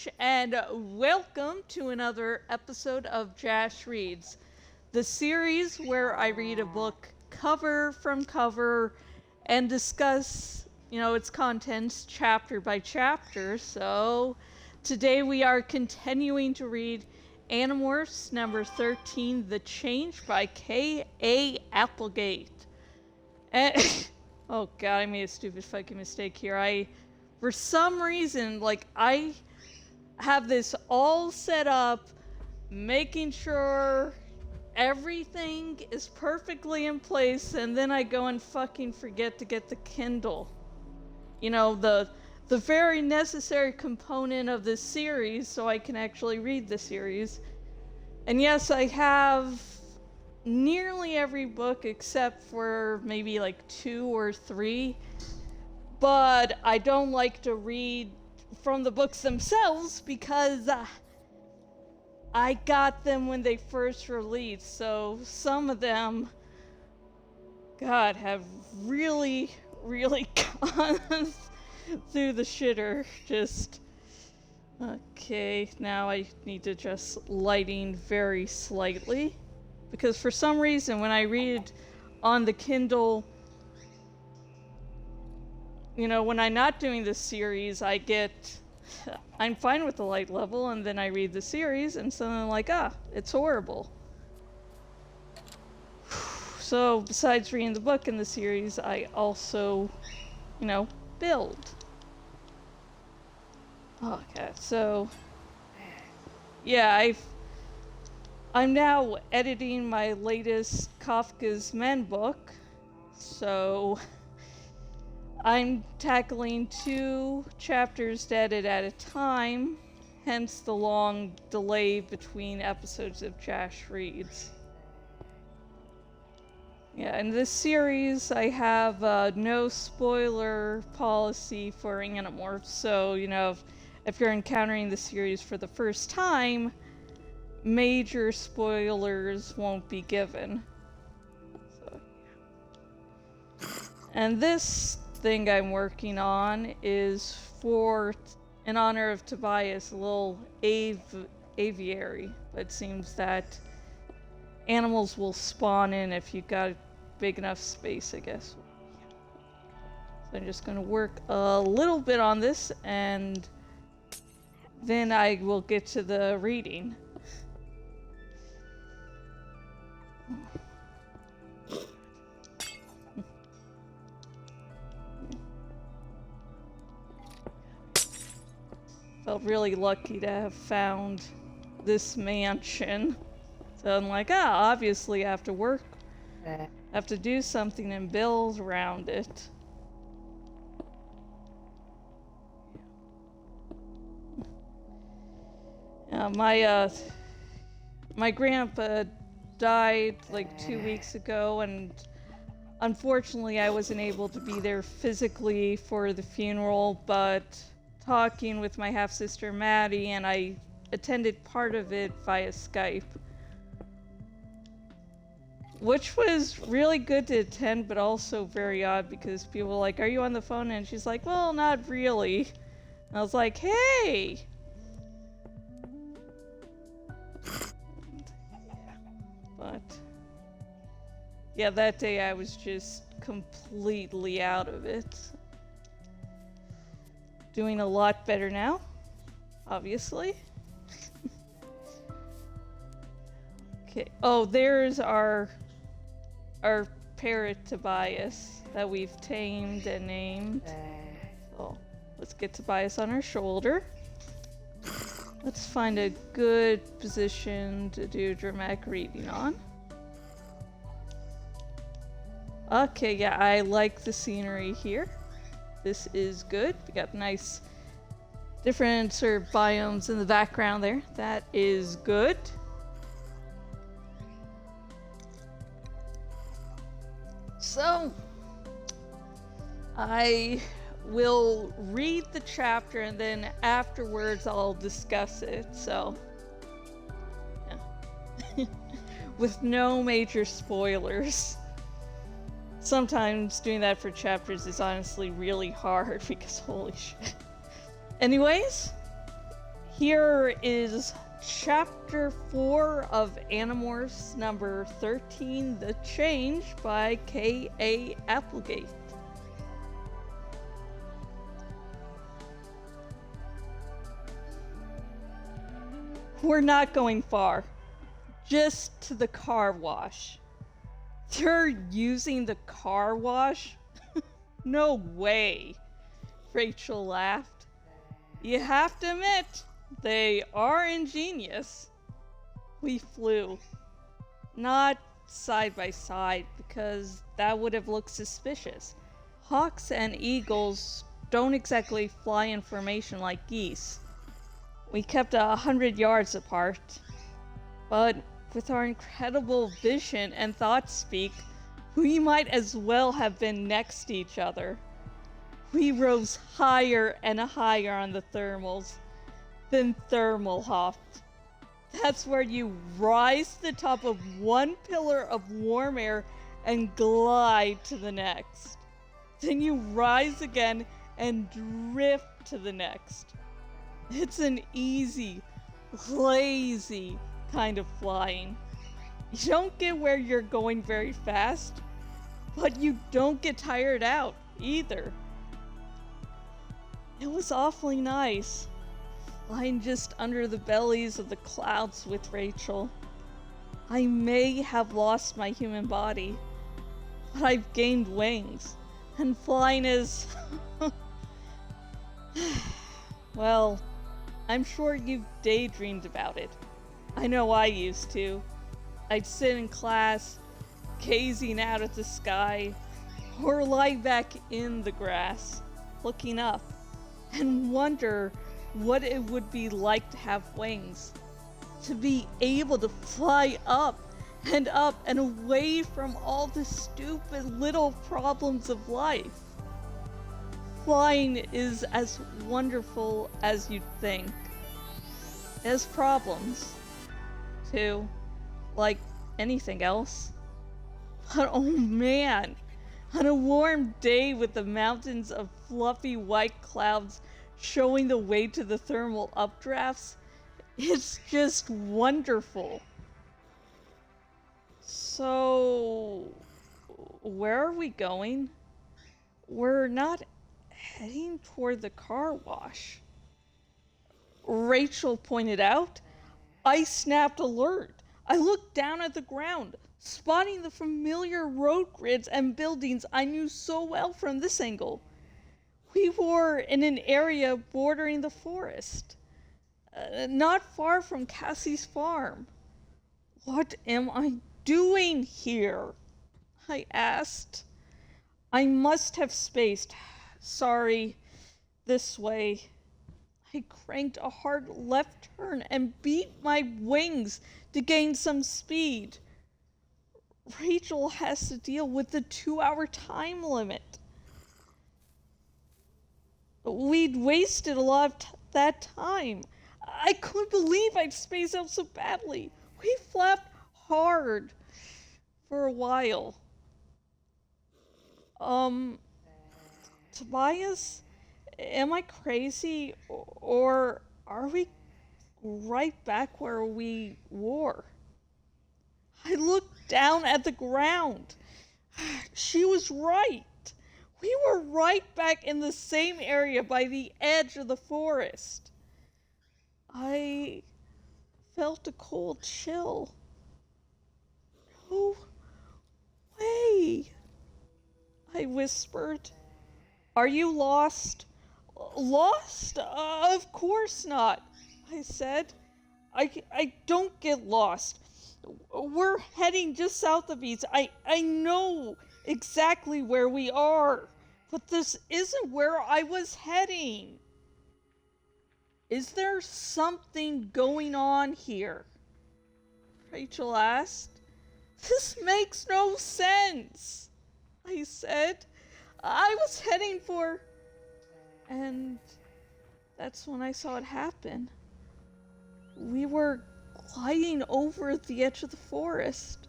Jash, and welcome to another episode of Jash Reads, the series where I read a book cover from cover and discuss, its contents chapter by chapter. So today we are continuing to read Animorphs number 13, The Change by K.A. Applegate. And oh god, I made a stupid fucking mistake here. For some reason, I have this all set up, making sure everything is perfectly in place, and then I go and fucking forget to get the Kindle. The very necessary component of this series so I can actually read the series. And yes, I have nearly every book except for maybe 2 or 3. But I don't like to read from the books themselves because I got them when they first released. So some of them, God, have really, really gone through the shitter. Okay, now I need to adjust lighting very slightly. Because for some reason, when I read on the Kindle, when I'm not doing this series, I'm fine with the light level, and then I read the series, and so I'm like, it's horrible. So, besides reading the book in the series, I also, build. Okay, so, yeah, I'm now editing my latest Kafka's Men book, so I'm tackling 2 chapters to edit at a time, hence the long delay between episodes of Jash Reads. Yeah, in this series I have a no spoiler policy for Animorphs, so, if you're encountering the series for the first time, major spoilers won't be given. So. And this thing I'm working on is in honor of Tobias, a little aviary. But it seems that animals will spawn in if you've got big enough space, I guess. So I'm just going to work a little bit on this, and then I will get to the reading. Felt really lucky to have found this mansion. So I'm like, obviously I have to work. I have to do something and build around it. My grandpa died 2 weeks ago, and unfortunately I wasn't able to be there physically for the funeral, but talking with my half-sister Maddie, and I attended part of it via Skype, which was really good to attend, but also very odd because people were like, "Are you on the phone?" And she's like, "Well, not really." And I was like, "Hey!" But yeah, that day I was just completely out of it. Doing a lot better now, obviously. Okay. Oh, there's our parrot Tobias that we've tamed and named. So let's get Tobias on our shoulder. Let's find a good position to do dramatic reading on. Okay, yeah, I like the scenery here. This is good. We got nice different sort of biomes in the background there. That is good. So, I will read the chapter and then afterwards I'll discuss it. So, yeah. With no major spoilers. Sometimes doing that for chapters is honestly really hard because holy shit. Anyways, Here is Chapter 4 of Animorphs number 13, The Change by K.A. Applegate. We're not going far, just to the car wash. They're using the car wash? No way, Rachel laughed. You have to admit, they are ingenious. We flew. Not side by side, because that would have looked suspicious. Hawks and eagles don't exactly fly in formation like geese. We kept 100 yards apart. But with our incredible vision and thought speak, we might as well have been next to each other. We rose higher and higher on the thermals, then thermal hopped. That's where you rise to the top of one pillar of warm air and glide to the next. Then you rise again and drift to the next. It's an easy, lazy kind of flying. You don't get where you're going very fast, but you don't get tired out either. It was awfully nice, lying just under the bellies of the clouds with Rachel. I may have lost my human body, but I've gained wings, and flying is... Well, I'm sure you've daydreamed about it. I know I used to. I'd sit in class, gazing out at the sky, or lie back in the grass, looking up, and wonder what it would be like to have wings, to be able to fly up and away from all the stupid little problems of life. Flying is as wonderful as you'd think. It has problems, too, like anything else. But oh man, on a warm day with the mountains of fluffy white clouds showing the way to the thermal updrafts, it's just wonderful. So, where are we going? We're not heading toward the car wash, Rachel pointed out. I snapped alert. I looked down at the ground, spotting the familiar road grids and buildings I knew so well from this angle. We were in an area bordering the forest, not far from Cassie's farm. What am I doing here? I asked. I must have spaced. Sorry, this way. I cranked a hard left turn and beat my wings to gain some speed. Rachel has to deal with the 2-hour time limit. We'd wasted a lot of that time. I couldn't believe I'd spaced out so badly. We flapped hard for a while. Tobias, am I crazy, or are we right back where we were? I looked down at the ground. She was right. We were right back in the same area by the edge of the forest. I felt a cold chill. No way, I whispered. Are you lost? Lost? Of course not, I said. I don't get lost. We're heading just south of East. I know exactly where we are, but this isn't where I was heading. Is there something going on here? Rachel asked. This makes no sense, I said. I was heading for... And that's when I saw it happen. We were gliding over the edge of the forest.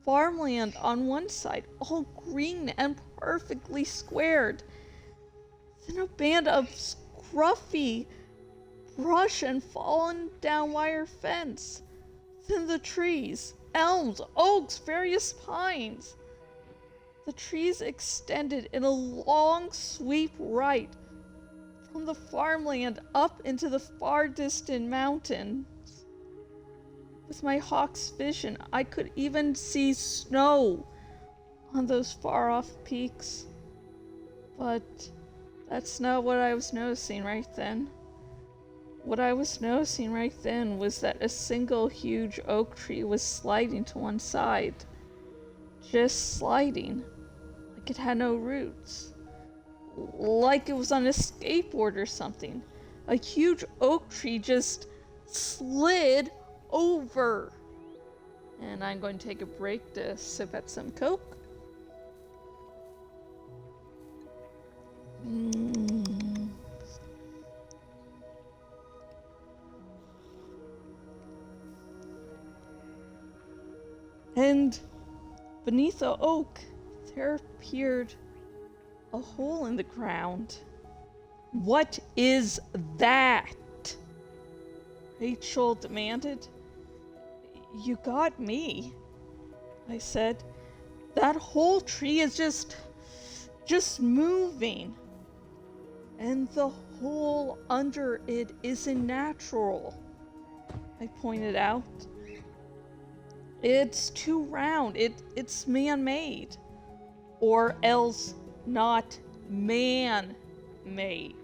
Farmland on one side, all green and perfectly squared. Then a band of scruffy, brush and fallen down wire fence. Then the trees, elms, oaks, various pines. The trees extended in a long sweep right from the farmland up into the far distant mountains. With my hawk's vision, I could even see snow on those far-off peaks. But that's not what I was noticing right then. What I was noticing right then was that a single huge oak tree was sliding to one side. Just sliding. Like it had no roots. Like it was on a skateboard or something. A huge oak tree just slid over. And I'm going to take a break to sip at some Coke. And beneath the oak, there appeared a hole in the ground. What is that? Rachel demanded. You got me, I said. That whole tree is just moving. And the hole under it isn't natural, I pointed out. It's too round. It's man-made. Or else not man-made,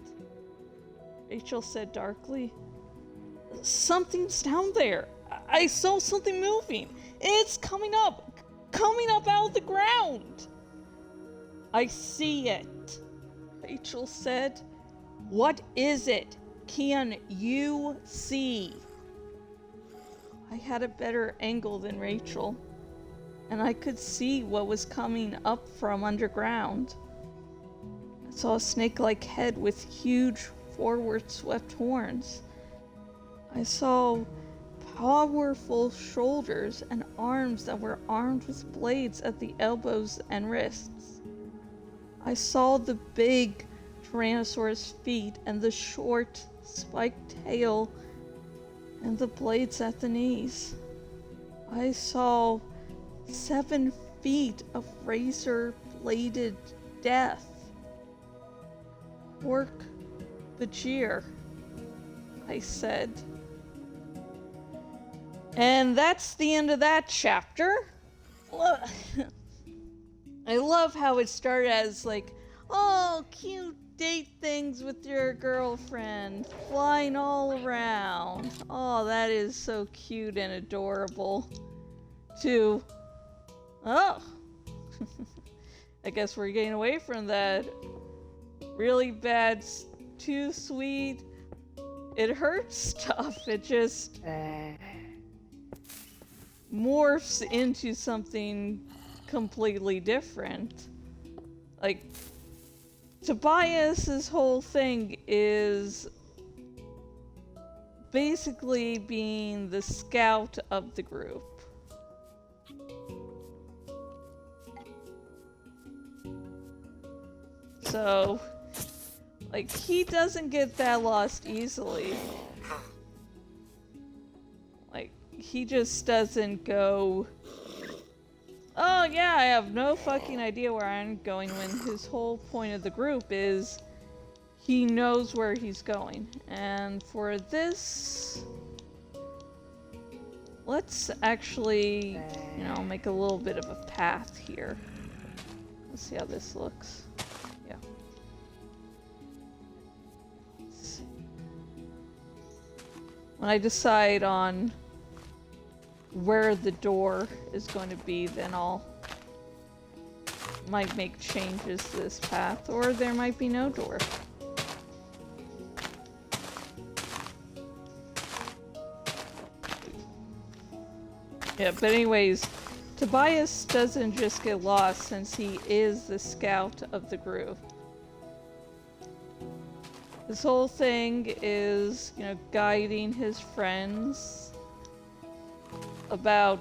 Rachel said darkly. Something's down there. I saw something moving. It's coming up out of the ground. I see it, Rachel said. What is it? Can you see? I had a better angle than Rachel, and I could see what was coming up from underground. I saw a snake-like head with huge forward-swept horns. I saw powerful shoulders and arms that were armed with blades at the elbows and wrists. I saw the big Tyrannosaurus feet and the short, spiked tail and the blades at the knees. I saw 7 feet of razor-bladed death. Orc Bajir, I said. And that's the end of that chapter. I love how it started as like, oh, cute date things with your girlfriend, flying all around. Oh, that is so cute and adorable. To, oh, I guess we're getting away from that really bad, too sweet, it hurts stuff. It just morphs into something completely different. Like, Tobias's whole thing is basically being the scout of the group. So, like, he doesn't get that lost easily. Like, he just doesn't go, oh yeah, I have no fucking idea where I'm going, when his whole point of the group is he knows where he's going. And for this, let's actually, make a little bit of a path here. Let's see how this looks. Yeah. When I decide on where the door is going to be, then might make changes to this path, or there might be no door. Yeah, but anyways, Tobias doesn't just get lost since he is the scout of the group. This whole thing is, guiding his friends about,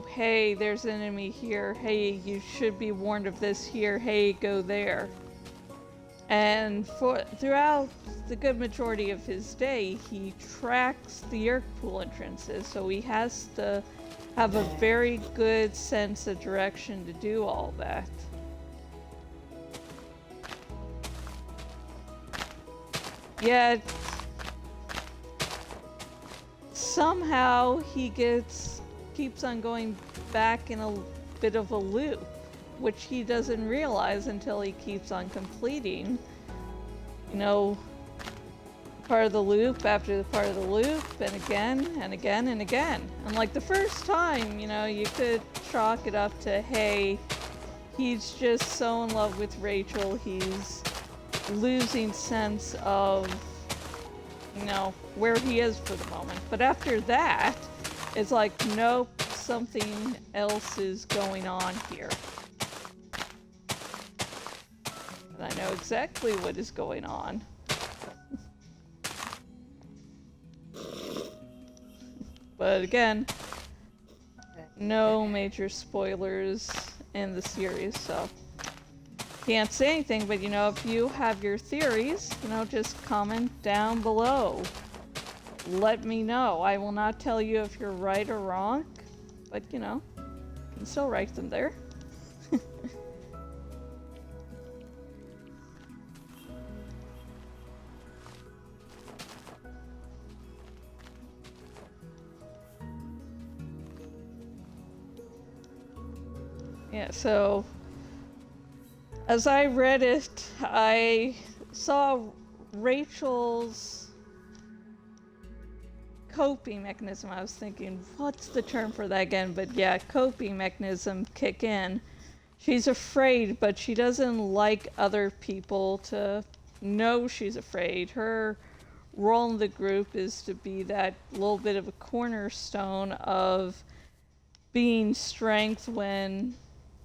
hey, there's an enemy here, hey, you should be warned of this here, hey, go there. And throughout the good majority of his day, he tracks the Yerk pool entrances, so he has to have a very good sense of direction to do all that. Yet somehow he keeps on going back in a bit of a loop, which he doesn't realize until he keeps on completing, you know, part of the loop after the part of the loop, and again and again and again. And like the first time, you know, you could chalk it up to, hey, he's just so in love with Rachel, he's losing sense of, you know, where he is for the moment. But after that, it's like, nope, something else is going on here. And I know exactly what is going on. But again, no major spoilers in the series, so can't say anything. But you know, if you have your theories, you know, just comment down below. Let me know. I will not tell you if you're right or wrong, but you know, you can still write them there. Yeah, so as I read it, I saw Rachel's coping mechanism. I was thinking, what's the term for that again? But yeah, coping mechanism kick in. She's afraid, but she doesn't like other people to know she's afraid. Her role in the group is to be that little bit of a cornerstone of being strength when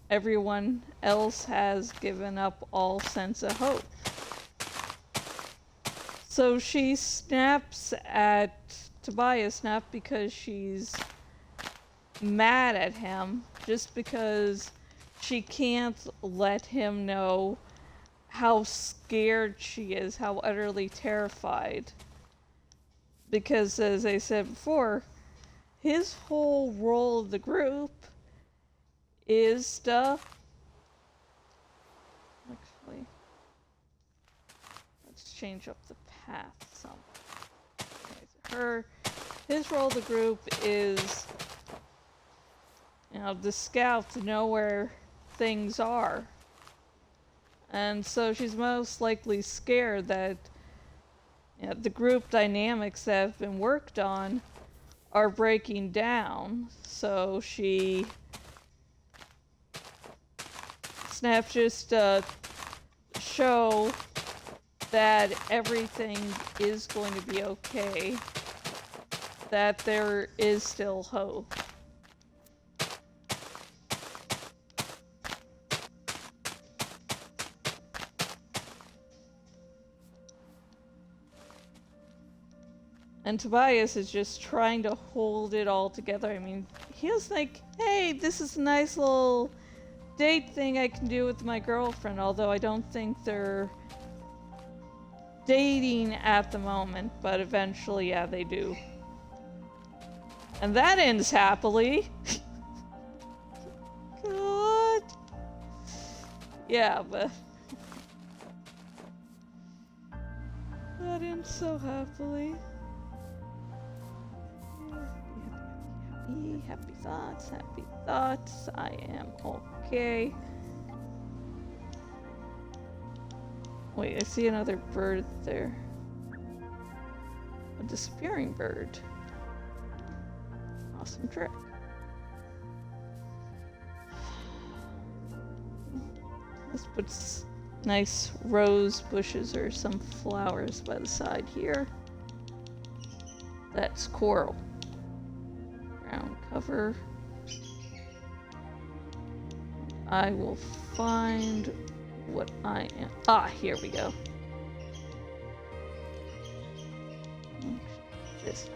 everyone else has given up all sense of hope. So she snaps at Tobias, not because she's mad at him, just because she can't let him know how scared she is, how utterly terrified. Because, as I said before, his whole role of the group is to... Actually, let's change up the path some. His role of the group is, you know, the scout, to know where things are. And so she's most likely scared that, you know, the group dynamics that have been worked on are breaking down. So she snaps just to show that everything is going to be okay, that there is still hope. And Tobias is just trying to hold it all together. I mean, he was like, hey, this is a nice little date thing I can do with my girlfriend, although I don't think they're dating at the moment, but eventually, yeah, they do. And that ends happily. God. Yeah, but that ends so happily. Happy thoughts, happy thoughts. I am okay. Wait, I see another bird there. A disappearing bird. Awesome trick. Let's put nice rose bushes or some flowers by the side here. That's coral. Ground cover. I will find what I am. Ah, here we go. This.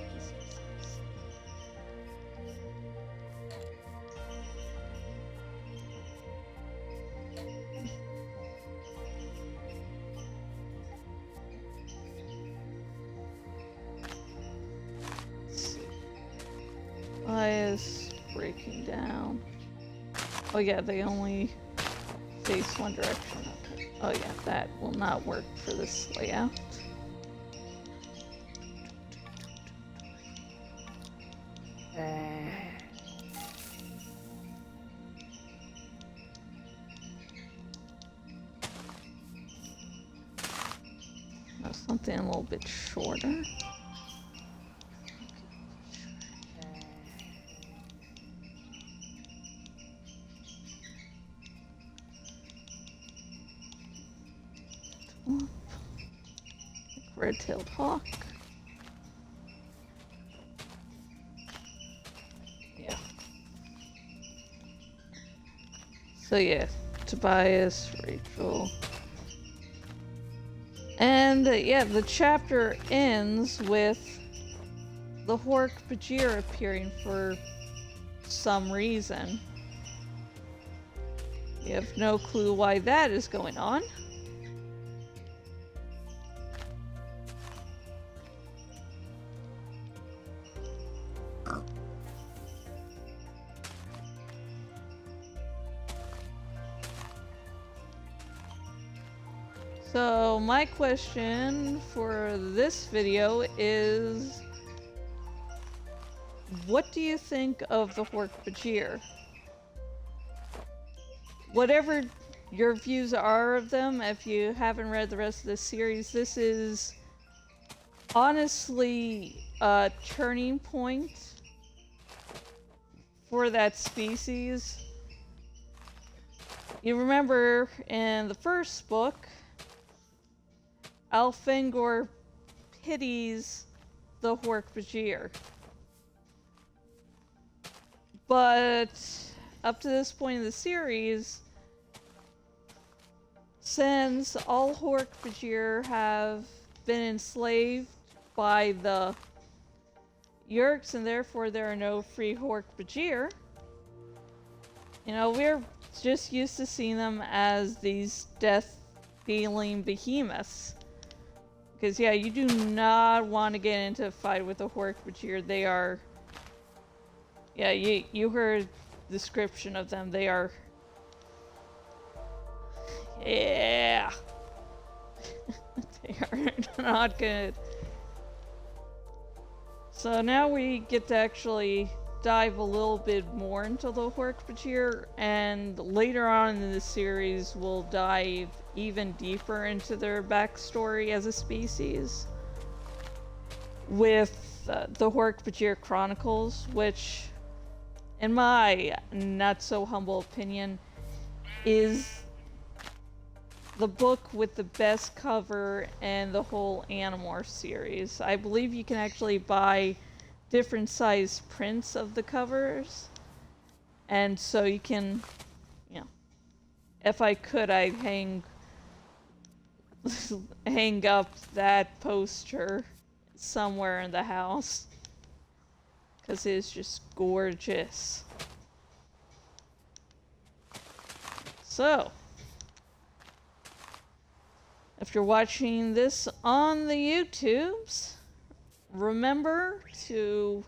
Tobias breaking down. Oh yeah, they only face one direction. Okay. Oh yeah, that will not work for this layout. No, something a little bit shorter. Red-tailed hawk. Yeah. So yeah, Tobias, Rachel. And yeah, the chapter ends with the Hork-Bajir appearing for some reason. You have no clue why that is going on. So my question for this video is, what do you think of the Hork-Bajir? Whatever your views are of them, if you haven't read the rest of the series, this is honestly a turning point for that species. You remember in the first book, Alfengor pities the Hork-Bajir. But up to this point in the series, since all Hork-Bajir have been enslaved by the Yeerks and therefore there are no free Hork-Bajir, you know, we're just used to seeing them as these death-dealing behemoths. Because yeah, you do not want to get into a fight with a Hork-Bajir. They are... Yeah, you heard the description of them. They are... Yeah! They are not good. So now we get to actually dive a little bit more into the Hork-Bajir, and later on in the series we'll dive even deeper into their backstory as a species with the Hork-Bajir Chronicles, which, in my not so humble opinion, is the book with the best cover in the whole Animorphs series. I believe you can actually buy different size prints of the covers, and so you can, you know, if I could, I'd hang up that poster somewhere in the house, because it is just gorgeous. So, if you're watching this on the YouTubes, remember to,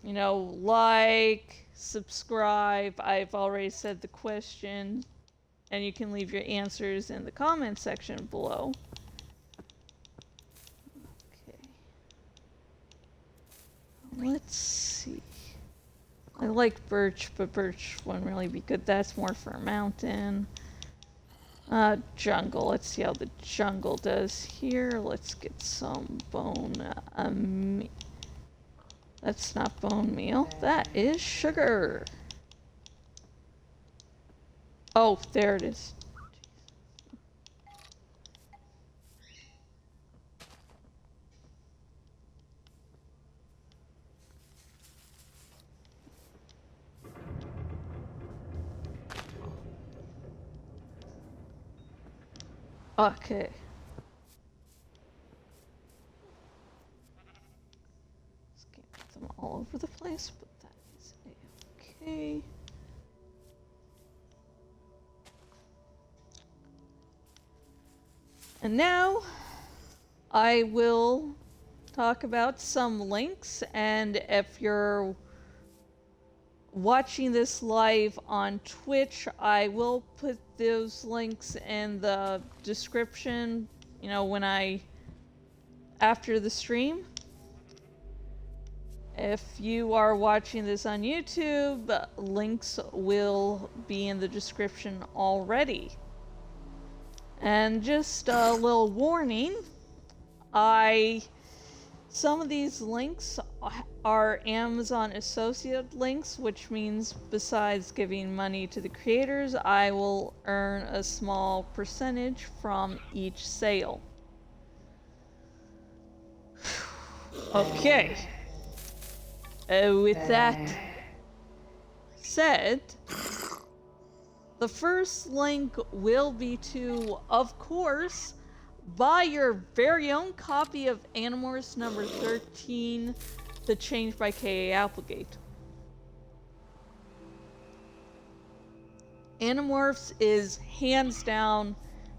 you know, like, subscribe. I've already said the question, and you can leave your answers in the comment section below. Okay. Let's see. I like birch, but birch wouldn't really be good. That's more for a mountain. Jungle. Let's see how the jungle does here. Let's get some bone meal. That's not bone meal. That is sugar. Oh, there it is. Okay. Can't put them all over the place, but that is okay. And now I will talk about some links, and if you're watching this live on Twitch, I will put those links in the description, after the stream. If you are watching this on YouTube, links will be in the description already. And just a little warning, some of these links are Amazon associate links, which means besides giving money to the creators, I will earn a small percentage from each sale. Okay. With that said, the first link will be to, of course, buy your very own copy of Animorphs number 13, The Change by K.A. Applegate. Animorphs is hands down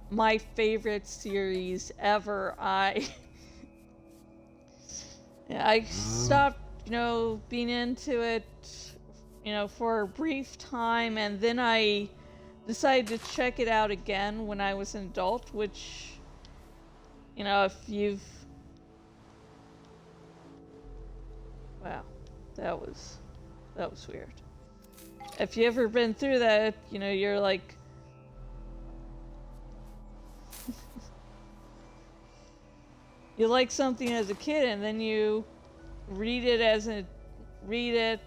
my favorite series ever. I stopped, being into it, for a brief time, and then I decided to check it out again when I was an adult, which, if you've... Wow, that was weird. If you ever been through that, you're like... you like something as a kid, and then you read it,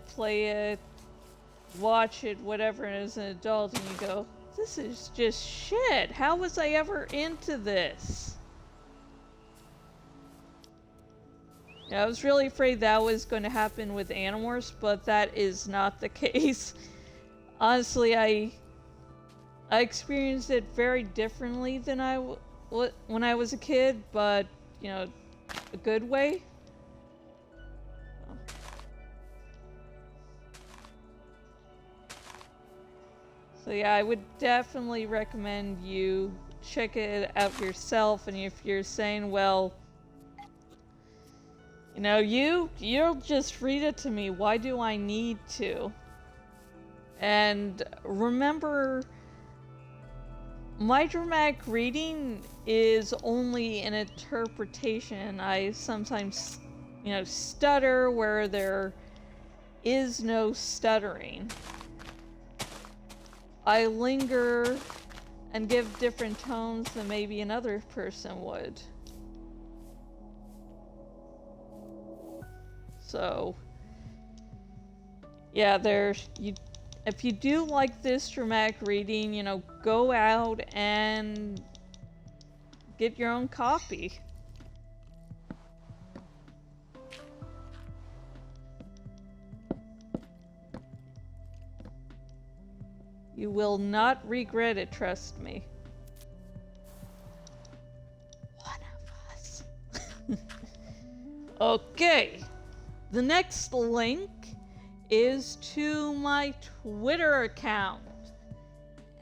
play it, watch it, whatever, as an adult, and you go, this is just shit. How was I ever into this? Yeah, I was really afraid that was going to happen with Animorphs, but that is not the case. Honestly, I experienced it very differently than when I was a kid, but, a good way. So yeah, I would definitely recommend you check it out yourself, and if you're saying, well, you'll just read it to me, why do I need to? And remember, my dramatic reading is only an interpretation. I sometimes, stutter where there is no stuttering. I linger and give different tones than maybe another person would. So, yeah, if you do like this dramatic reading, go out and get your own copy. You will not regret it, trust me. One of us. Okay. The next link is to my Twitter account.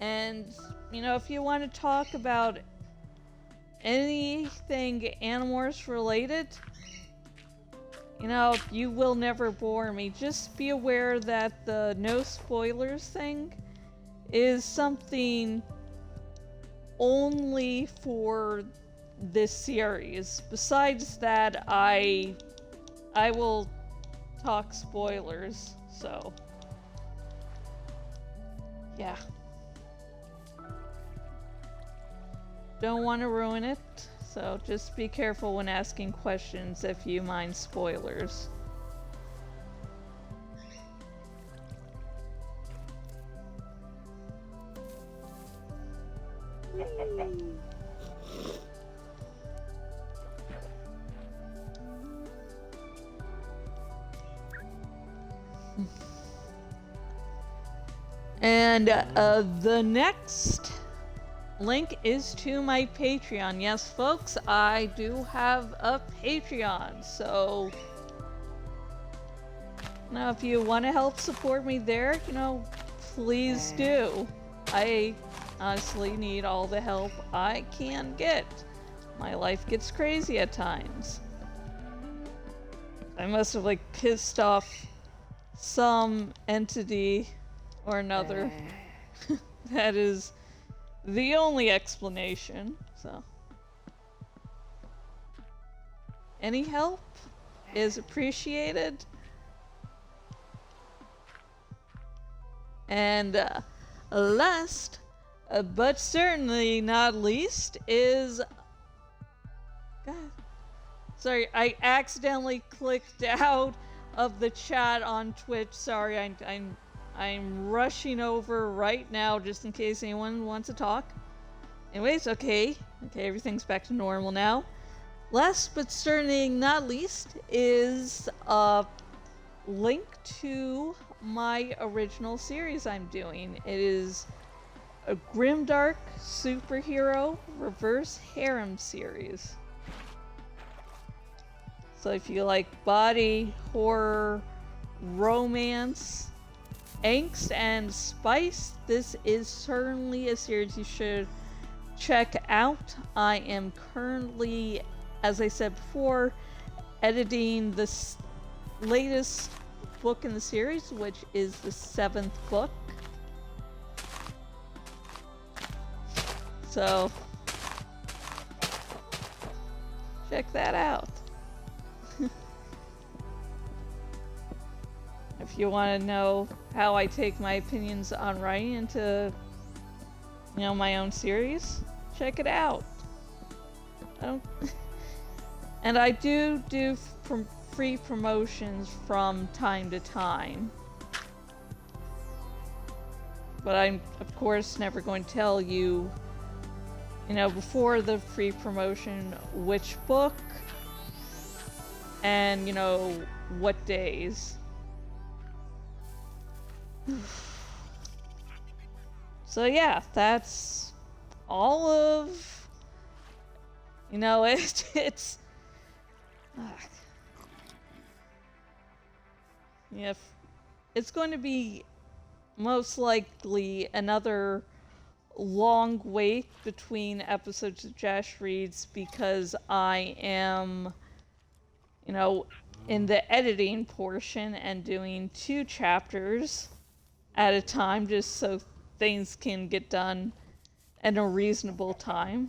And, if you want to talk about anything Animorphs related, you will never bore me. Just be aware that the no spoilers thing is something only for this series. Besides that, I will talk spoilers, so yeah. Don't want to ruin it, so just be careful when asking questions if you mind spoilers. And the next link is to my Patreon. Yes, folks, I do have a Patreon, so now if you want to help support me there, please do. I honestly need all the help I can get. My life gets crazy at times. I must have like pissed off some entity or another. That is the only explanation, so. Any help is appreciated. And last, but certainly not least, is... God. Sorry, I accidentally clicked out of the chat on Twitch. Sorry, I'm rushing over right now just in case anyone wants to talk. Anyways, okay, everything's back to normal now. Last but certainly not least is a link to my original series I'm doing. It is a grimdark superhero reverse harem series. So if you like body, horror, romance, angst, and spice, this is certainly a series you should check out. I am currently, as I said before, editing the latest book in the series, which is the 7th book. So, check that out. If you want to know how I take my opinions on writing into, my own series, check it out. And I do free promotions from time to time. But I'm, of course, never going to tell you, before the free promotion, which book and, what days. So yeah, that's all of, it's yeah, it's going to be most likely another long wait between episodes of Jash Reads because I am, in the editing portion and doing 2 chapters at a time just so things can get done in a reasonable time.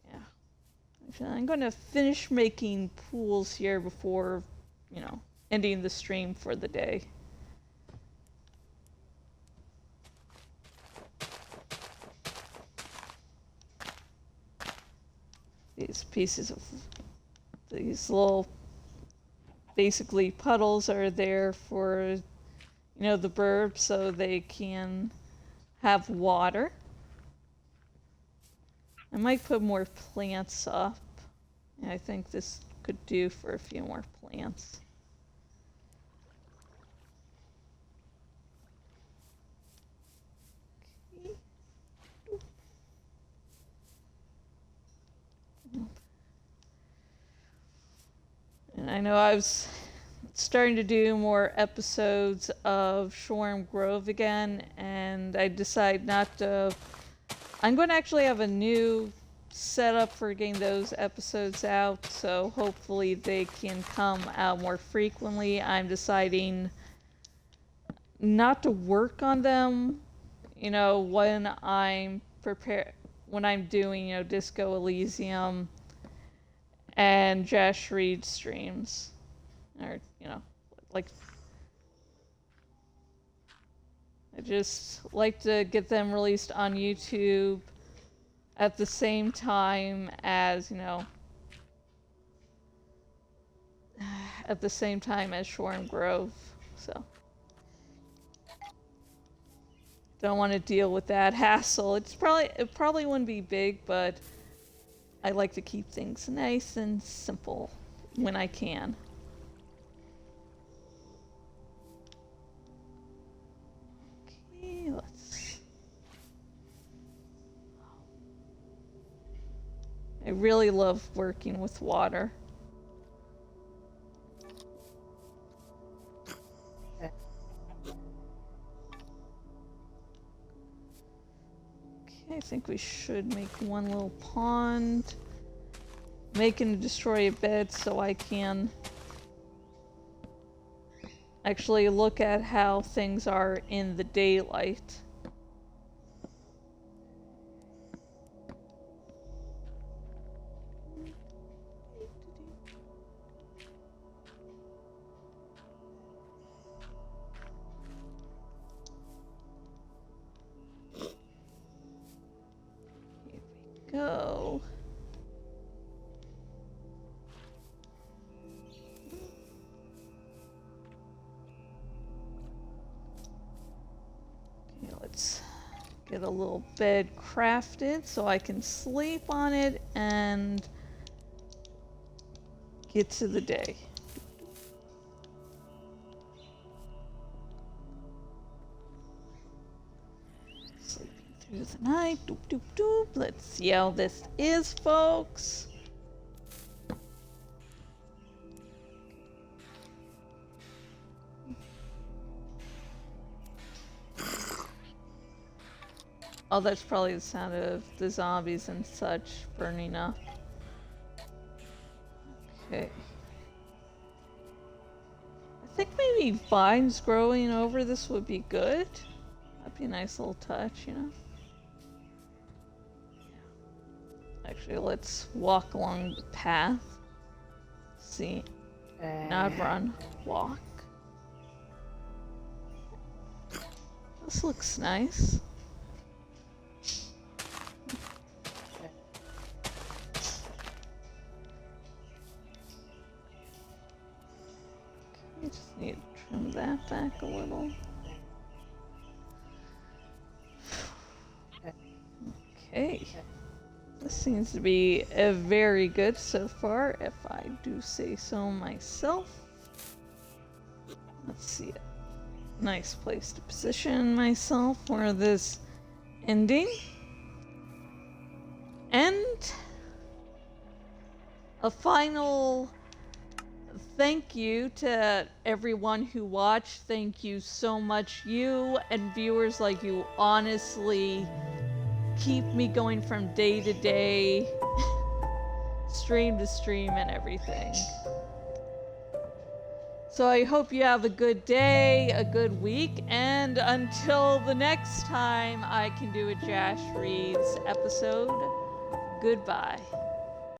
Yeah. Actually, I'm going to finish making pools here before, ending the stream for the day. These pieces of these little basically puddles are there for the birds so they can have water. I might put more plants up. I think this could do for a few more plants. And I know I was starting to do more episodes of Shoreham Grove again, and I decided not to. I'm going to actually have a new setup for getting those episodes out, so hopefully they can come out more frequently. I'm deciding not to work on them, when I'm doing, Disco Elysium and Jash Reed streams. Or, like, I just like to get them released on YouTube at the same time as, at the same time as Shoreham Grove, so. Don't want to deal with that hassle. It probably wouldn't be big, but I like to keep things nice and simple when I can. Okay, I really love working with water. I think we should make one little pond. making a destroy a bed so I can actually look at how things are in the daylight. Here we go. Let's get a little bed crafted so I can sleep on it and get to the day. Sleeping through the night. Doop doop doop. Let's see how this is, folks. Oh, that's probably the sound of the zombies and such burning up. Okay. I think maybe vines growing over this would be good. That'd be a nice little touch, you know? Actually, let's walk along the path. See. Not run. Walk. This looks nice. I just need to trim that back a little. Okay. This seems to be very good so far, if I do say so myself. Let's see. Nice place to position myself for this ending. And a final thank you to everyone who watched. Thank you so much. You and viewers like you honestly keep me going from day to day, stream to stream and everything. So I hope you have a good day, a good week, and until the next time I can do a Jash Reads episode, goodbye.